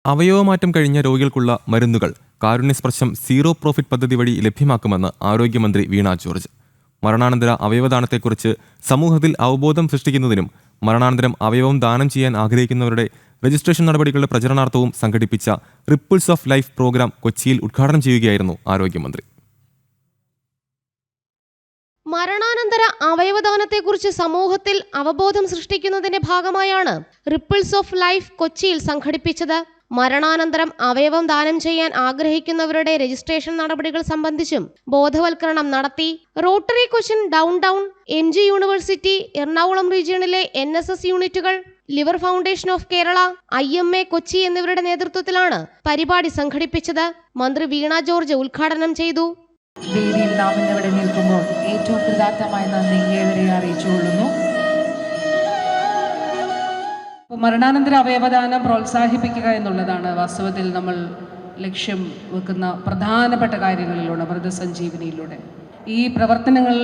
അവയവമാറ്റം കഴിഞ്ഞ രോഗികൾക്കുള്ള മരുന്നുകൾ കാരുണ്യസ്പർശം zero profit പദ്ധതി വഴി ലഭ്യമാക്കുമെന്ന് ആരോഗ്യമന്ത്രി വീണ ജോർജ്. മരണാനന്തര അവയവദാനത്തെക്കുറിച്ച് സമൂഹത്തിൽ അവബോധം സൃഷ്ടിക്കുന്നതിനും മരണാനന്തരം അവയവം ദാനം ചെയ്യാൻ ആഗ്രഹിക്കുന്നവരുടെ രജിസ്ട്രേഷൻ നടപടികളുടെ പ്രചരണാർത്ഥവും സംഘടിപ്പിച്ച റിപ്പിൾസ് ഓഫ് ലൈഫ് പ്രോഗ്രാം കൊച്ചിയിൽ ഉദ്ഘാടനം ചെയ്യുകയായിരുന്നു ആരോഗ്യമന്ത്രി. മരണാനന്തര അവയവദാനത്തെക്കുറിച്ച് സമൂഹത്തിൽ അവബോധം സൃഷ്ടിക്കുന്നതിന്റെ ഭാഗമായാണ് റിപ്പിൾസ് ഓഫ് ലൈഫ് കൊച്ചിയിൽ സംഘടിപ്പിച്ചത്. മരണാനന്തരം അവയവം ദാനം ചെയ്യാൻ ആഗ്രഹിക്കുന്നവരുടെ രജിസ്ട്രേഷൻ നടപടികൾ സംബന്ധിച്ചും ബോധവൽക്കരണം നടത്തി. Rotary Cochin downtown, MG university, Ernakulam റീജിയണിലെ NSS യൂണിറ്റുകൾ, liver foundation of Kerala, IMA Kochi എന്നിവരുടെ നേതൃത്വത്തിലാണ് പരിപാടി സംഘടിപ്പിച്ചത്. മന്ത്രി വീണ ജോർജ് ഉദ്ഘാടനം ചെയ്തു. വേദിയിൽ നാം ഇന്നിവിടെ നിൽക്കുമ്പോൾ ഏറ്റവും കൃതാർത്ഥമായ നന്ദി ഏവരെ അറിയിച്ചുകൊള്ളുന്നു. മരണാനന്തര അവയവദാനം പ്രോത്സാഹിപ്പിക്കുക എന്നുള്ളതാണ് വാസ്തവത്തിൽ നമ്മൾ ലക്ഷ്യം വെക്കുന്ന പ്രധാനപ്പെട്ട കാര്യങ്ങളിലൂടെ മൃതസഞ്ജീവനിയിലൂടെ ഈ പ്രവർത്തനങ്ങൾ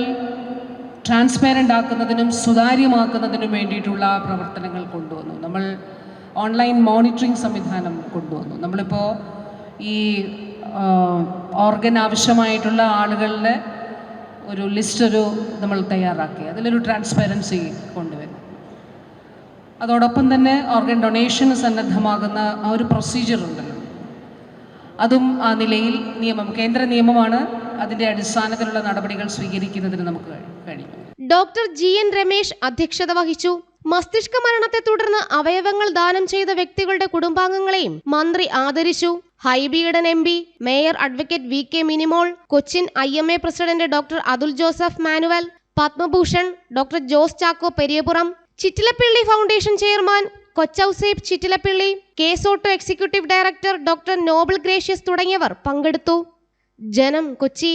ട്രാൻസ്പെറൻ്റ് ആക്കുന്നതിനും സുതാര്യമാക്കുന്നതിനും വേണ്ടിയിട്ടുള്ള പ്രവർത്തനങ്ങൾ കൊണ്ടുവന്നു. നമ്മൾ ഓൺലൈൻ മോണിറ്ററിംഗ് സംവിധാനം കൊണ്ടുവന്നു. നമ്മളിപ്പോൾ ഈ ഓർഗൻ ആവശ്യമായിട്ടുള്ള ആളുകളുടെ ഒരു ലിസ്റ്റ് നമ്മൾ തയ്യാറാക്കി അതിലൊരു ട്രാൻസ്പെറൻസി കൊണ്ടുവരും. അതോടൊപ്പം തന്നെ ഓർഗൻ ഡൊണേഷന് സന്നദ്ധമാകുന്ന ആ ഒരു പ്രൊസീജിയർ ഉണ്ടല്ലോ, അതും ആ നിലയിൽ കേന്ദ്ര നിയമമാണ്. അതിൻ്റെ അടിസ്ഥാനത്തിലുള്ള നടപടികൾ സ്വീകരിക്കുന്നതിന് നമുക്ക് കഴിയും. ഡോക്ടർ GN രമേശ് അധ്യക്ഷത വഹിച്ചു. മസ്തിഷ്ക മരണത്തെ തുടർന്ന് അവയവങ്ങൾ ദാനം ചെയ്ത വ്യക്തികളുടെ കുടുംബാംഗങ്ങളെയും മന്ത്രി ആദരിച്ചു. Hibi Eden MP, mayor advocate VK Minimol, Cochin IMA president doctor Athul Joseph Manuel, Padmabhushan doctor Jose Chacko Periyapuram, Chittilappilly foundation chairman Kochouseph Chittilappilly, KSOTTO executive director doctor Noble Gracious തുടങ്ങിയവർ പങ്കെടുത്തു. ജനം, കൊച്ചി.